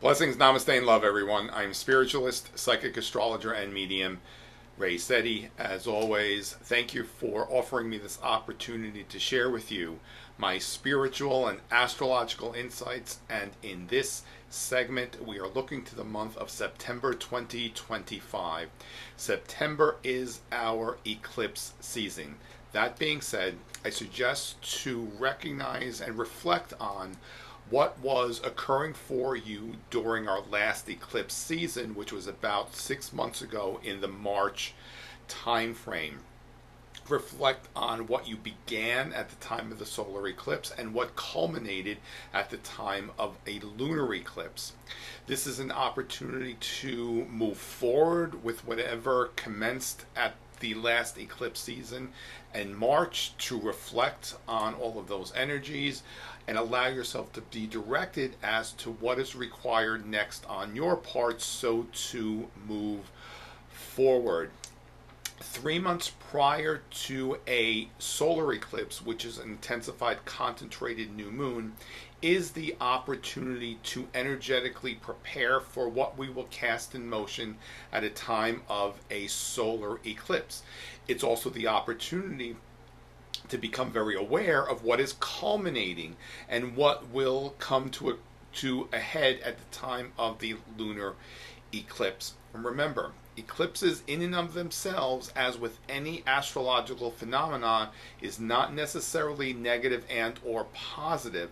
Blessings, namaste, and love, everyone. I'm spiritualist, psychic astrologer, and medium Sette. As always, thank you for offering me this opportunity to share with you my spiritual and astrological insights. And in this segment, we are looking to the month of September 2025. September is our eclipse season. That being said, I suggest to recognize and reflect on what was occurring for you during our last eclipse season, which was about 6 months ago in the March time frame. Reflect on what you began at the time of the solar eclipse and what culminated at the time of a lunar eclipse. This is an opportunity to move forward with whatever commenced at the last eclipse season in March, to reflect on all of those energies and allow yourself to be directed as to what is required next on your part, so to move forward. 3 months prior to a solar eclipse, which is an intensified concentrated new moon, is the opportunity to energetically prepare for what we will cast in motion at a time of a solar eclipse. It's also the opportunity to become very aware of what is culminating and what will come to a head at the time of the lunar eclipse. And remember, eclipses in and of themselves, as with any astrological phenomenon, is not necessarily negative and or positive.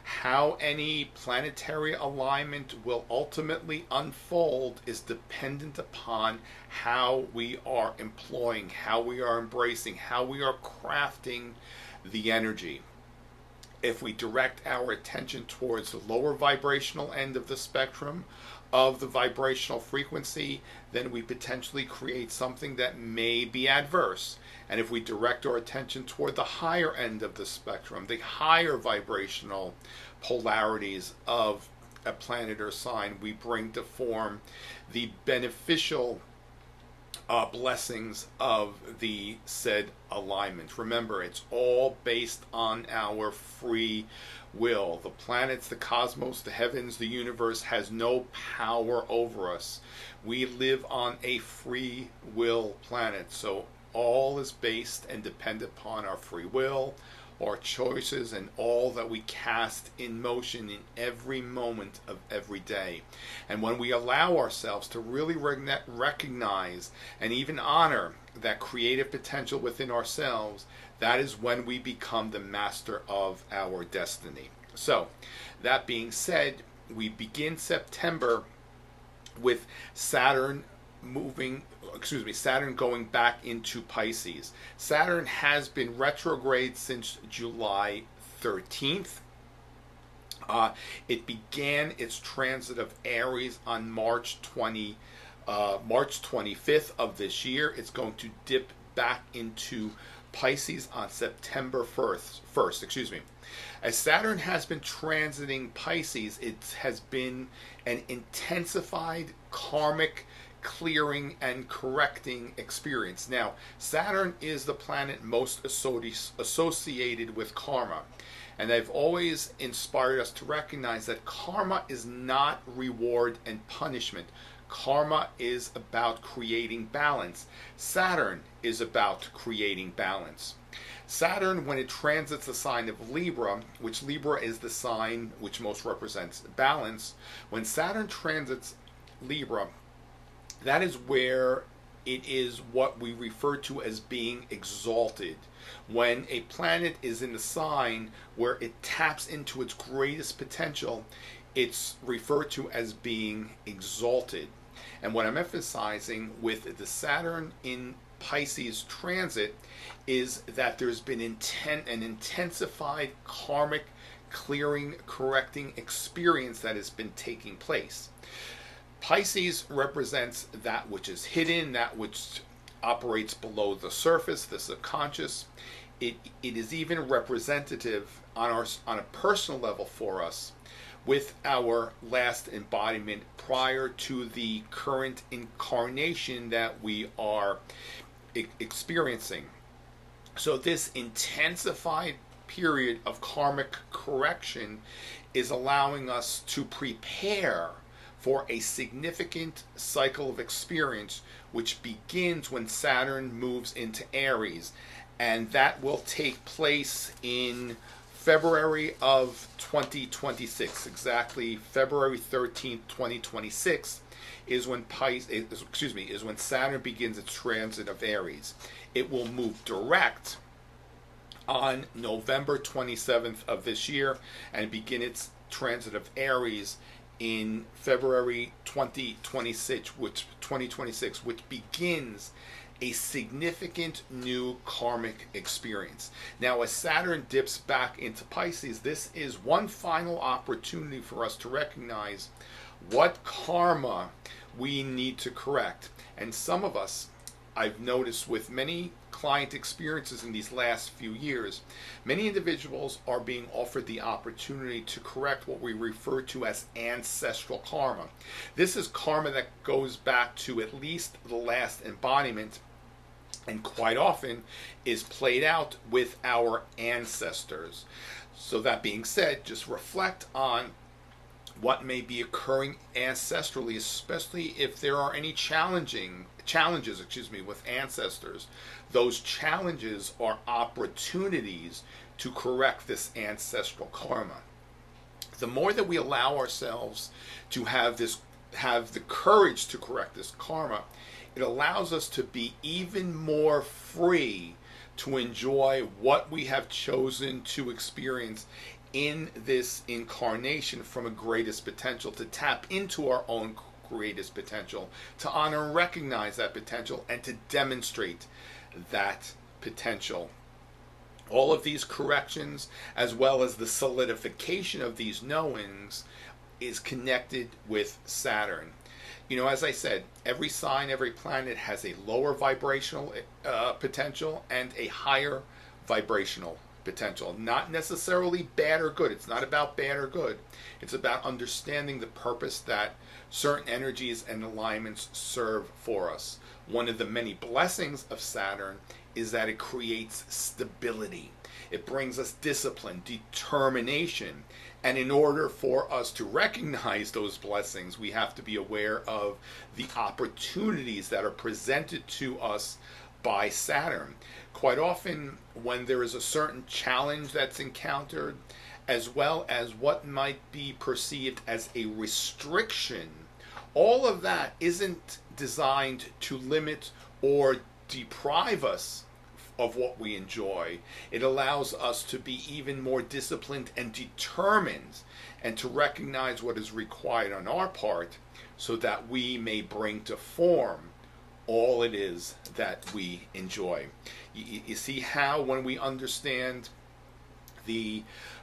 How any planetary alignment will ultimately unfold is dependent upon how we are employing, how we are embracing, how we are crafting the energy. If we direct our attention towards the lower vibrational end of the spectrum of the vibrational frequency, then we potentially create something that may be adverse. And if we direct our attention toward the higher end of the spectrum, the higher vibrational polarities of a planet or sign, we bring to form the beneficial blessings of the said alignment. Remember, it's all based on our free will. The planets, the cosmos, the heavens, the universe has no power over us. We live on a free will planet, so all is based and dependent upon our free will, our choices, and all that we cast in motion in every moment of every day. And when we allow ourselves to really recognize and even honor that creative potential within ourselves, that is when we become the master of our destiny. So, that being said, we begin September with Saturn going back into Pisces. Saturn has been retrograde since July 13th. It began its transit of Aries on March 25th of this year. It's going to dip back into Pisces on September 1st. As Saturn has been transiting Pisces, it has been an intensified karmic clearing and correcting experience. Now, Saturn is the planet most associated with karma, and they've always inspired us to recognize that karma is not reward and punishment. Karma is about creating balance. Saturn is about creating balance. Saturn, when it transits the sign of Libra, which Libra is the sign which most represents balance, when Saturn transits Libra, that is where it is what we refer to as being exalted. When a planet is in a sign where it taps into its greatest potential, it's referred to as being exalted. And what I'm emphasizing with the Saturn in Pisces transit is that there's been an intensified karmic clearing, correcting experience that has been taking place. Pisces represents that which is hidden, that which operates below the surface, the subconscious. It is even representative on a personal level for us with our last embodiment prior to the current incarnation that we are experiencing. So this intensified period of karmic correction is allowing us to prepare for a significant cycle of experience which begins when Saturn moves into Aries, and that will take place in February of 2026. Exactly February 13th, 2026 is when Saturn begins its transit of Aries. It will move direct on November 27th of this year and begin its transit of Aries in February 2026, which begins a significant new karmic experience. Now, as Saturn dips back into Pisces, this is one final opportunity for us to recognize what karma we need to correct. And some of us, I've noticed with many client experiences in these last few years, many individuals are being offered the opportunity to correct what we refer to as ancestral karma. This is karma that goes back to at least the last embodiment, and quite often is played out with our ancestors. So that being said, just reflect on what may be occurring ancestrally, especially if there are any challenges with ancestors. Those challenges are opportunities to correct this ancestral karma. The more that we allow ourselves to have the courage to correct this karma, it allows us to be even more free to enjoy what we have chosen to experience in this incarnation from a greatest potential, to tap into our own greatest potential, to honor and recognize that potential, and to demonstrate that potential. All of these corrections, as well as the solidification of these knowings, is connected with Saturn. You know, as I said, every sign, every planet has a lower vibrational potential and a higher vibrational potential. Not necessarily bad or good. It's not about bad or good. It's about understanding the purpose that certain energies and alignments serve for us. One of the many blessings of Saturn is that it creates stability. It brings us discipline, determination. And in order for us to recognize those blessings, we have to be aware of the opportunities that are presented to us by Saturn. Quite often, when there is a certain challenge that's encountered, as well as what might be perceived as a restriction, all of that isn't designed to limit or deprive us of what we enjoy. It allows us to be even more disciplined and determined, and to recognize what is required on our part so that we may bring to form all it is that we enjoy. You see how when we understand the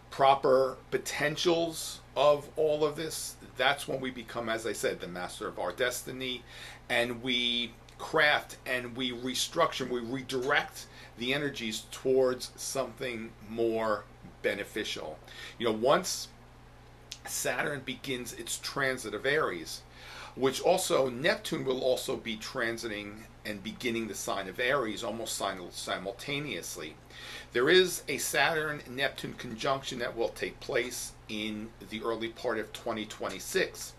proper potentials of all of this, that's when we become, as I said, the master of our destiny, and we craft and we restructure, we redirect the energies towards something more beneficial. You know, once Saturn begins its transit of Aries, which also Neptune will also be transiting and beginning the sign of Aries almost simultaneously. There is a Saturn-Neptune conjunction that will take place in the early part of 2026.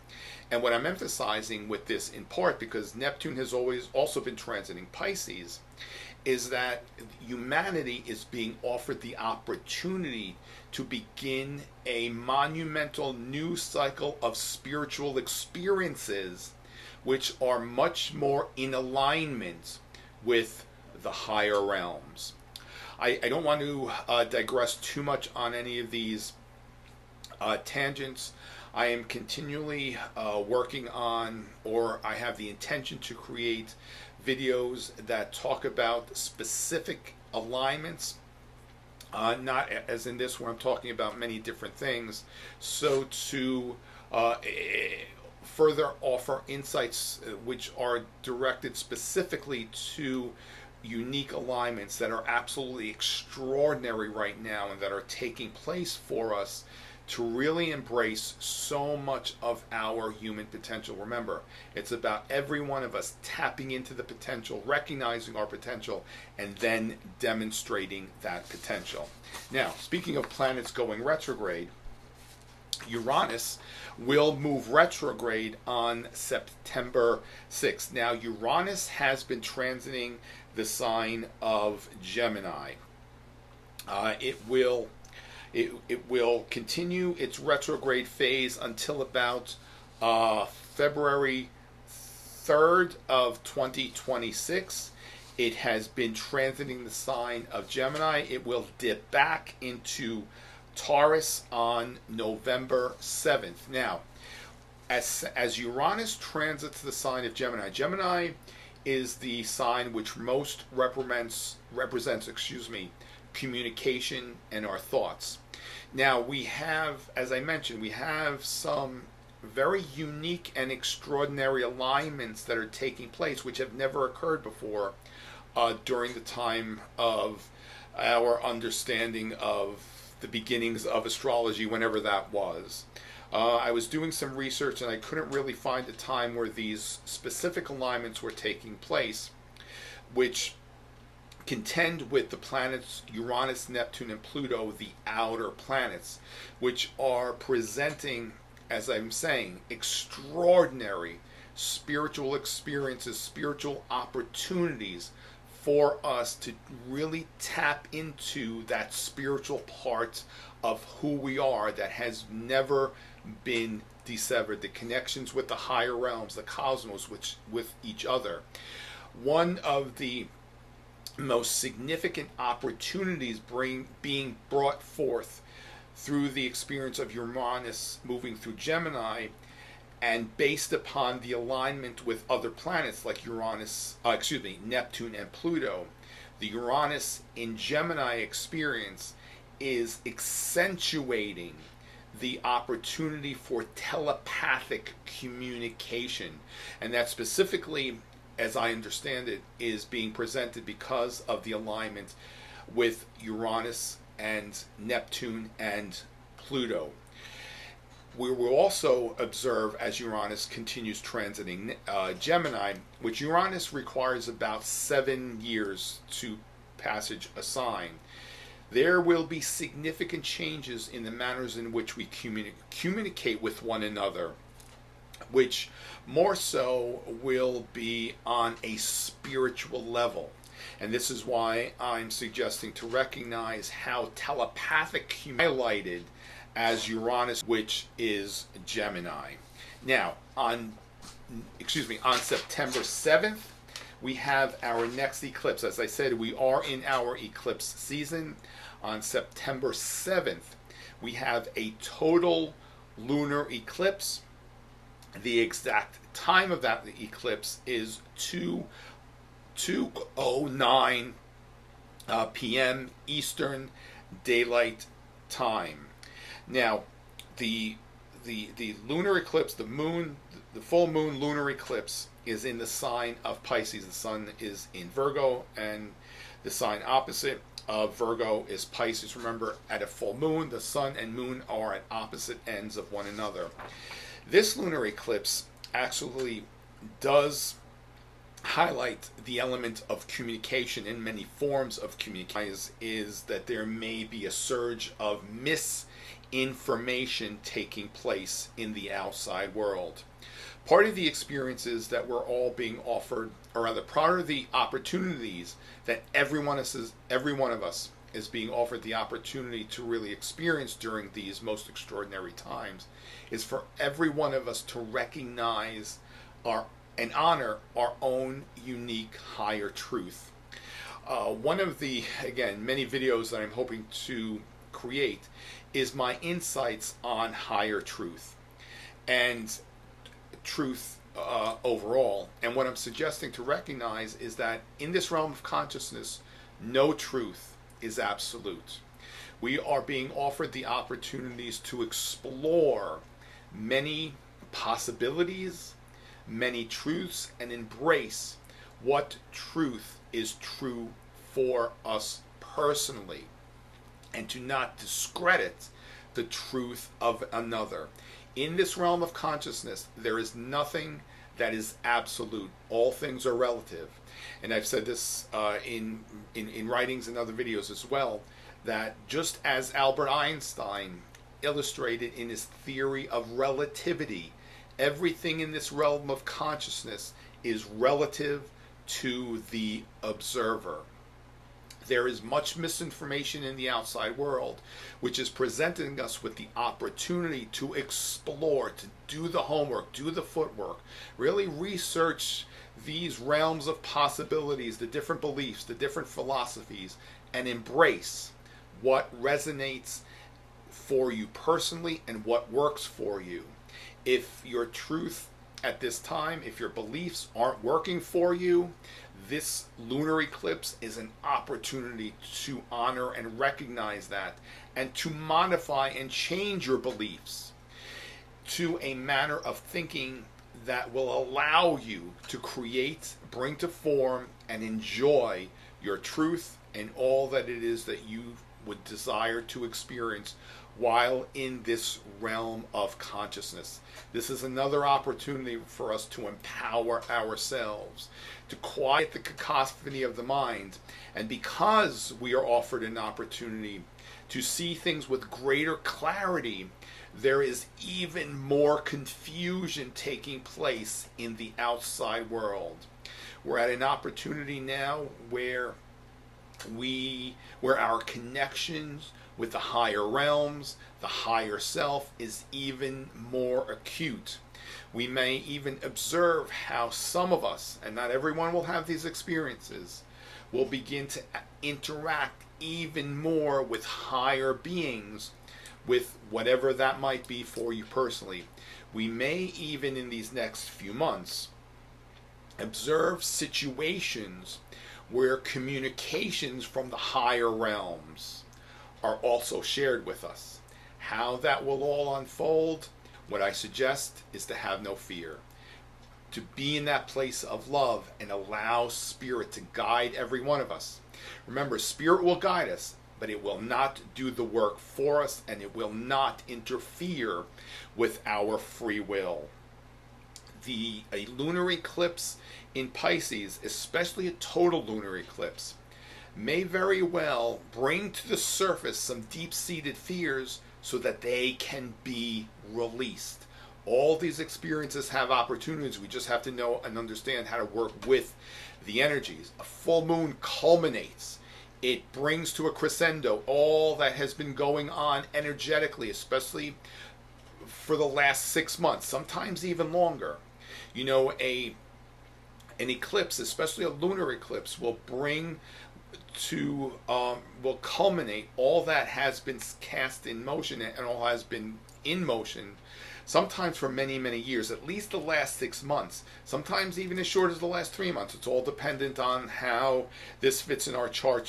And what I'm emphasizing with this, in part because Neptune has always also been transiting Pisces, is that humanity is being offered the opportunity to begin a monumental new cycle of spiritual experiences which are much more in alignment with the higher realms. I don't want to digress too much on any of these tangents. I am continually working on, or I have the intention to create videos that talk about specific alignments, not as in this where I'm talking about many different things, so to further offer insights which are directed specifically to unique alignments that are absolutely extraordinary right now and that are taking place for us to really embrace so much of our human potential. Remember, it's about every one of us tapping into the potential, recognizing our potential, and then demonstrating that potential. Now, speaking of planets going retrograde, Uranus will move retrograde on September 6th. Now, Uranus has been transiting the sign of Gemini. It will continue its retrograde phase until about February 3rd of 2026. It has been transiting the sign of Gemini. It will dip back into Taurus on November 7th. Now, as Uranus transits the sign of Gemini, Gemini is the sign which most represents communication and our thoughts. Now, we have, as I mentioned, we have some very unique and extraordinary alignments that are taking place, which have never occurred before during the time of our understanding of the beginnings of astrology, whenever that was. I was doing some research and I couldn't really find a time where these specific alignments were taking place, which contend with the planets Uranus, Neptune, and Pluto, the outer planets, which are presenting, as I'm saying, extraordinary spiritual experiences, spiritual opportunities for us to really tap into that spiritual part of who we are that has never been dissevered, the connections with the higher realms, the cosmos, with each other. One of the most significant opportunities being brought forth through the experience of Uranus moving through Gemini, and based upon the alignment with other planets like Neptune and Pluto, the Uranus in Gemini experience is accentuating the opportunity for telepathic communication, and that specifically, as I understand it, is being presented because of the alignment with Uranus and Neptune and Pluto. We will also observe, as Uranus continues transiting Gemini, which Uranus requires about 7 years to passage a sign, there will be significant changes in the manners in which we communicate with one another, which more so will be on a spiritual level. And this is why I'm suggesting to recognize how telepathic highlighted as Uranus, which is Gemini. Now, on September 7th, we have our next eclipse. As I said, we are in our eclipse season. On September 7th, we have a total lunar eclipse. The exact time of that eclipse is 2:09 p.m. Eastern Daylight Time. Now, the lunar eclipse, the full moon lunar eclipse, is in the sign of Pisces. The sun is in Virgo, and the sign opposite of Virgo is Pisces. Remember, at a full moon, the sun and moon are at opposite ends of one another. This lunar eclipse actually does highlight the element of communication in many forms of communication. Is that there may be a surge of misinformation taking place in the outside world. Part of the experiences that we're all being offered, or rather part of the opportunities that every one of us is being offered the opportunity to really experience during these most extraordinary times, is for every one of us to recognize and honor our own unique higher truth. One of the, again, many videos that I'm hoping to create is my insights on higher truth and truth overall. And what I'm suggesting to recognize is that in this realm of consciousness, no truth is absolute. We are being offered the opportunities to explore many possibilities, many truths, and embrace what truth is true for us personally, and to not discredit the truth of another. In this realm of consciousness, there is nothing that is absolute. All things are relative. And I've said this in writings and other videos as well, that just as Albert Einstein illustrated in his theory of relativity. Everything in this realm of consciousness is relative to the observer. There is much misinformation in the outside world, which is presenting us with the opportunity to explore, to do the homework, do the footwork, really research these realms of possibilities, the different beliefs, the different philosophies, and embrace what resonates for you personally and what works for you. If your truth at this time, if your beliefs aren't working for you, this lunar eclipse is an opportunity to honor and recognize that, and to modify and change your beliefs to a manner of thinking that will allow you to create, bring to form, and enjoy your truth and all that it is that you would desire to experience while in this realm of consciousness. This is another opportunity for us to empower ourselves, to quiet the cacophony of the mind. And because we are offered an opportunity to see things with greater clarity, there is even more confusion taking place in the outside world. We're at an opportunity now where our connections with the higher realms, the higher self, is even more acute. We may even observe how some of us, and not everyone will have these experiences, will begin to interact even more with higher beings, with whatever that might be for you personally. We may even in these next few months observe situations where communications from the higher realms are also shared with us. How that will all unfold, what I suggest is to have no fear, to be in that place of love and allow Spirit to guide every one of us. Remember, Spirit will guide us, but it will not do the work for us, and it will not interfere with our free will. A lunar eclipse in Pisces, especially a total lunar eclipse, may very well bring to the surface some deep-seated fears so that they can be released. All these experiences have opportunities. We just have to know and understand how to work with the energies. A full moon culminates. It brings to a crescendo all that has been going on energetically, especially for the last 6 months, sometimes even longer. You know, an eclipse, especially a lunar eclipse, will culminate all that has been cast in motion and all has been in motion, sometimes for many, many years, at least the last 6 months, sometimes even as short as the last 3 months. It's all dependent on how this fits in our chart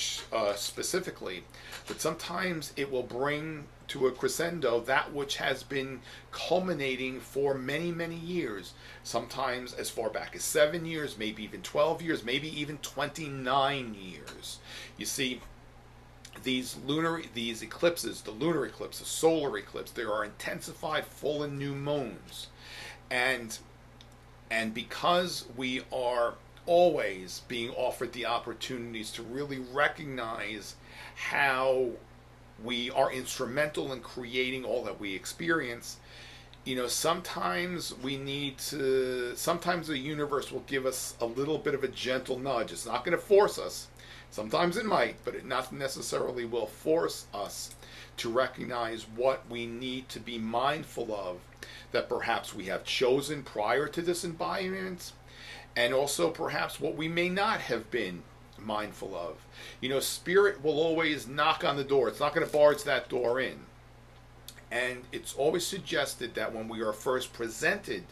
specifically. But sometimes it will bring to a crescendo that which has been culminating for many, many years, sometimes as far back as 7 years, maybe even 12 years, maybe even 29 years. You see, these eclipses, the lunar eclipse, the solar eclipse, there are intensified full and new moons. And because we are always being offered the opportunities to really recognize how we are instrumental in creating all that we experience, you know, sometimes sometimes the universe will give us a little bit of a gentle nudge. It's not going to force us. Sometimes it might, but it not necessarily will force us to recognize what we need to be mindful of, that perhaps we have chosen prior to this environment, and also perhaps what we may not have been mindful of. You know, Spirit will always knock on the door. It's not going to barge that door in. And it's always suggested that when we are first presented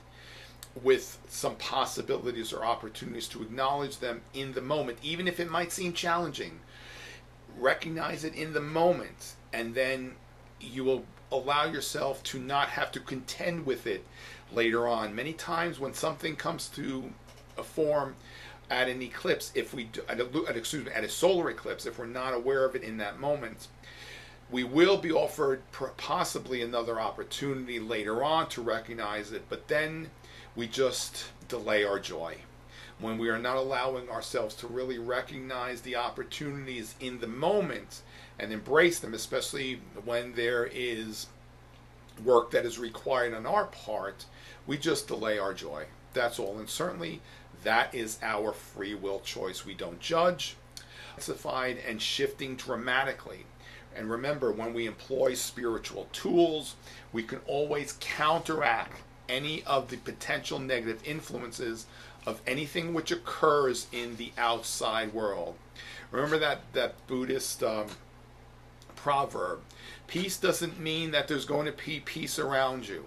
with some possibilities or opportunities, to acknowledge them in the moment, even if it might seem challenging. Recognize it in the moment, and then you will allow yourself to not have to contend with it later on. Many times when something comes to a form at an eclipse, at a solar eclipse, if we're not aware of it in that moment, we will be offered possibly another opportunity later on to recognize it, but then we just delay our joy. When we are not allowing ourselves to really recognize the opportunities in the moment and embrace them, especially when there is work that is required on our part, we just delay our joy. That's all. And certainly that is our free will choice. We don't judge. Classified and shifting dramatically. And remember, when we employ spiritual tools, we can always counteract any of the potential negative influences of anything which occurs in the outside world. Remember that Buddhist proverb, peace doesn't mean that there's going to be peace around you.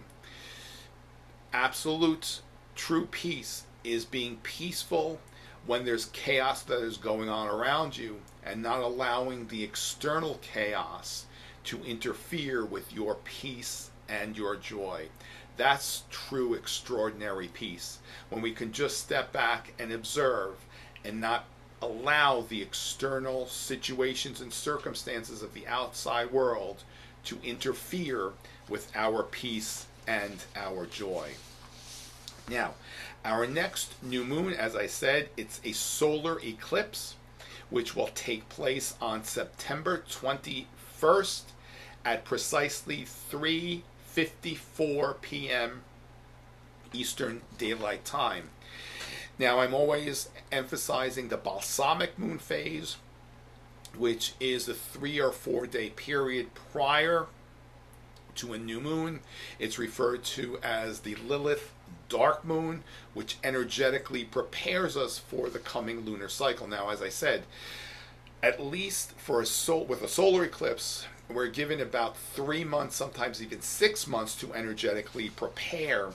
Absolute true peace is being peaceful when there's chaos that is going on around you, and not allowing the external chaos to interfere with your peace and your joy. That's true extraordinary peace, when we can just step back and observe and not allow the external situations and circumstances of the outside world to interfere with our peace and our joy. Now, our next new moon, as I said, it's a solar eclipse, which will take place on September 21st at precisely 3:54 p.m. Eastern Daylight Time. Now, I'm always emphasizing the balsamic moon phase, which is a 3 or 4 day period prior to a new moon. It's referred to as the Lilith dark moon, which energetically prepares us for the coming lunar cycle. Now, as I said, at least for with a solar eclipse, we're given about 3 months, sometimes even 6 months, to energetically prepare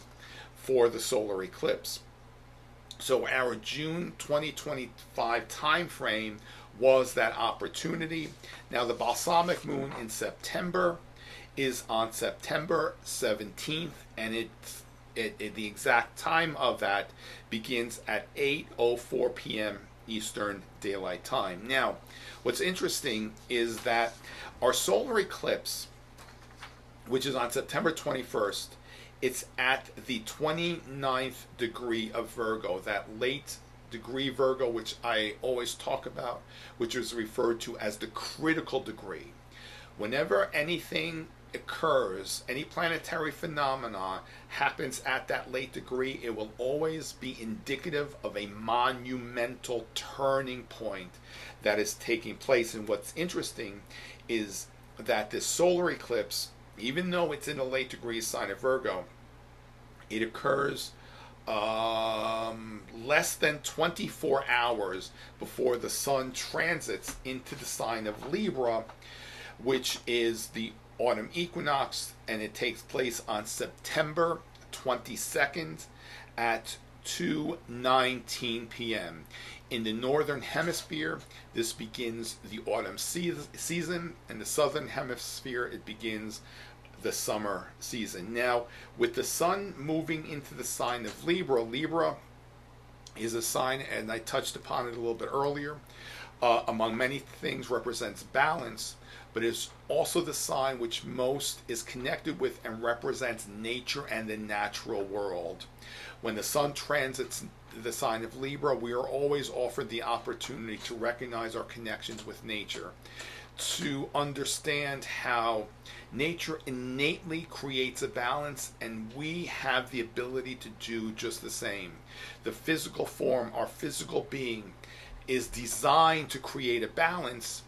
for the solar eclipse. So our June 2025 time frame was that opportunity. Now, the balsamic moon in September is on September 17th, and the exact time of that begins at 8:04 p.m. Eastern Daylight Time. Now, what's interesting is that our solar eclipse, which is on September 21st, it's at the 29th degree of Virgo, that late degree Virgo, which I always talk about, which is referred to as the critical degree. Whenever anything occurs, any planetary phenomena happens at that late degree, it will always be indicative of a monumental turning point that is taking place. And what's interesting is that this solar eclipse, even though it's in a late degree sign of Virgo, it occurs less than 24 hours before the sun transits into the sign of Libra, which is the autumn equinox, and it takes place on September 22nd at 2:19 p.m. In the northern hemisphere, this begins the autumn season. In the southern hemisphere, it begins the summer season. Now, with the sun moving into the sign of Libra, Libra is a sign, and I touched upon it a little bit earlier, among many things represents balance, but it's also the sign which most is connected with and represents nature and the natural world. When the sun transits the sign of Libra, we are always offered the opportunity to recognize our connections with nature, to understand how nature innately creates a balance, and we have the ability to do just the same. The physical form, our physical being, is designed to create a balance,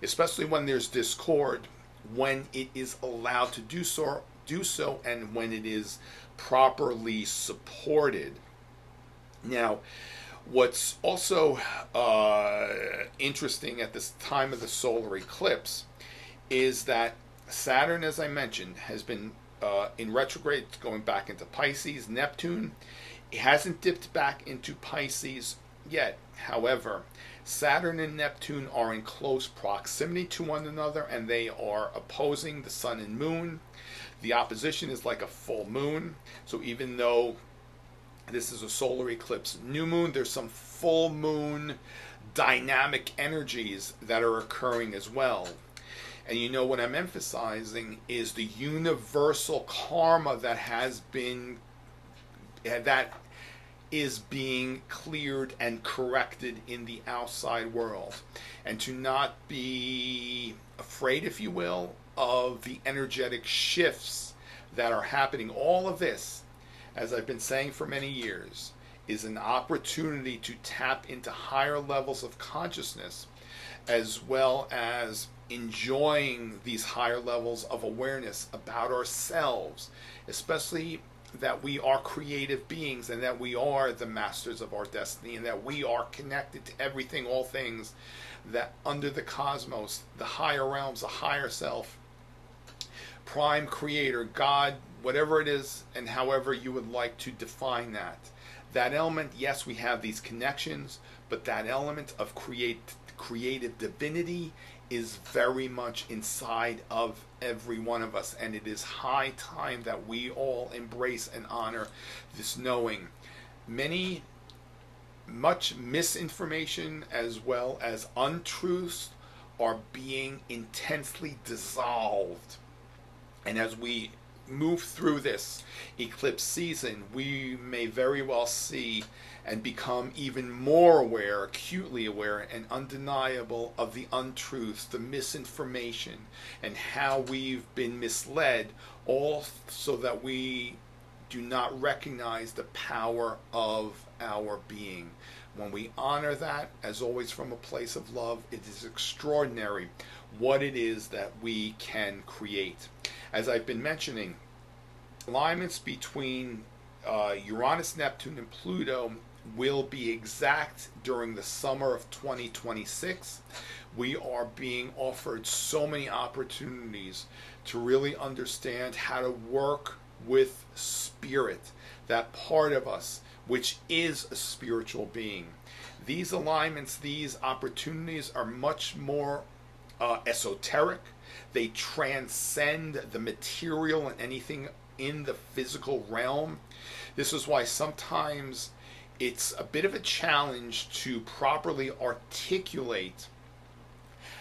especially when there's discord, when it is allowed to do so, and when it is properly supported. Now, what's also interesting at this time of the solar eclipse is that Saturn, as I mentioned, has been in retrograde, going back into Pisces. Neptune, it hasn't dipped back into Pisces yet. However, Saturn and Neptune are in close proximity to one another, and they are opposing the sun and moon. The opposition is like a full moon. So even though this is a solar eclipse new moon, there's some full moon dynamic energies that are occurring as well. And you know what I'm emphasizing is the universal karma that is being cleared and corrected in the outside world, and to not be afraid, if you will, of the energetic shifts that are happening. All of this, as I've been saying for many years, is an opportunity to tap into higher levels of consciousness, as well as enjoying these higher levels of awareness about ourselves, especially that we are creative beings and that we are the masters of our destiny and that we are connected to everything, all things that under the cosmos, the higher realms, the higher self, prime creator, God, whatever it is and however you would like to define that. That element, yes, we have these connections, but that element of creative divinity is very much inside of every one of us, and it is high time that we all embrace and honor this knowing. Much misinformation as well as untruths are being intensely dissolved, and as we move through this eclipse season, we may very well see and become even more aware, acutely aware and undeniable of the untruths, the misinformation, and how we've been misled, all so that we do not recognize the power of our being. When we honor that, as always from a place of love, it is extraordinary what it is that we can create. As I've been mentioning, alignments between Uranus, Neptune, and Pluto will be exact during the summer of 2026. We are being offered so many opportunities to really understand how to work with spirit, that part of us which is a spiritual being. These alignments, these opportunities are much more esoteric. They transcend the material and anything in the physical realm. This is why sometimes it's a bit of a challenge to properly articulate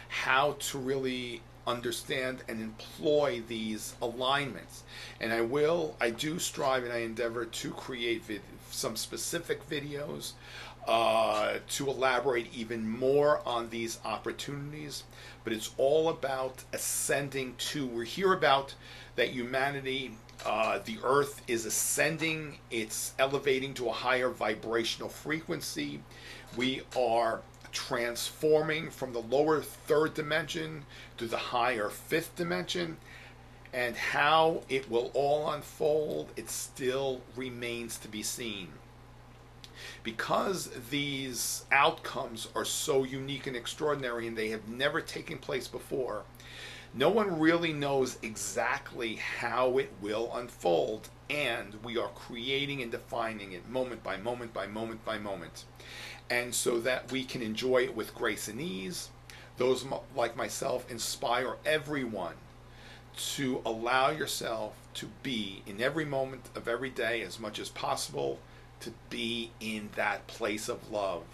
how to really understand and employ these alignments. And I do strive and I endeavor to create some specific videos to elaborate even more on these opportunities. But it's all about ascending to, we hear about that humanity, the earth is ascending, it's elevating to a higher vibrational frequency. We are transforming from the lower third dimension to the higher fifth dimension, and how it will all unfold, it still remains to be seen. Because these outcomes are so unique and extraordinary and they have never taken place before, no one really knows exactly how it will unfold, and we are creating and defining it moment by moment by moment by moment. And so that we can enjoy it with grace and ease, those like myself inspire everyone to allow yourself to be in every moment of every day as much as possible, to be in that place of love.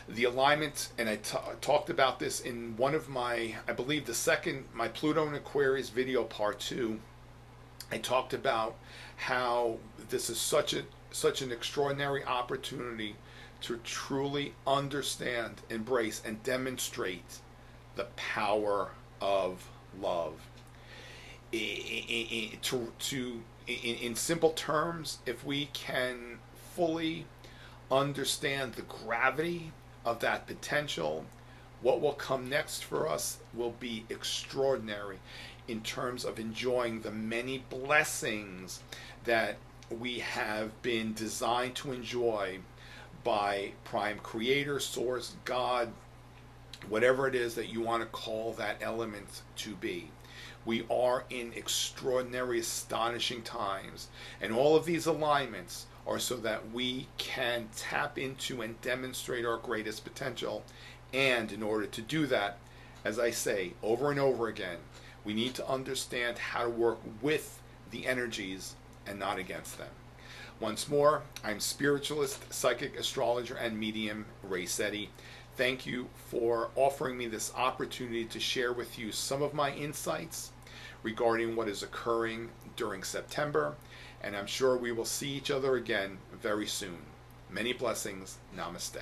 The alignment, and I talked about this in one of my, I believe my Pluto and Aquarius video part 2. I talked about how this is such an extraordinary opportunity to truly understand, embrace, and demonstrate the power of love. In simple terms, if we can fully understand the gravity of that potential, what will come next for us will be extraordinary in terms of enjoying the many blessings that we have been designed to enjoy by Prime Creator, Source, God, whatever it is that you want to call that element to be. We are in extraordinary, astonishing times, and all of these alignments are so that we can tap into and demonstrate our greatest potential. And in order to do that, as I say over and over again, we need to understand how to work with the energies and not against them. Once more, I'm spiritualist, psychic, astrologer, and medium Ray Sette. Thank you for offering me this opportunity to share with you some of my insights regarding what is occurring during September, and I'm sure we will see each other again very soon. Many blessings. Namaste.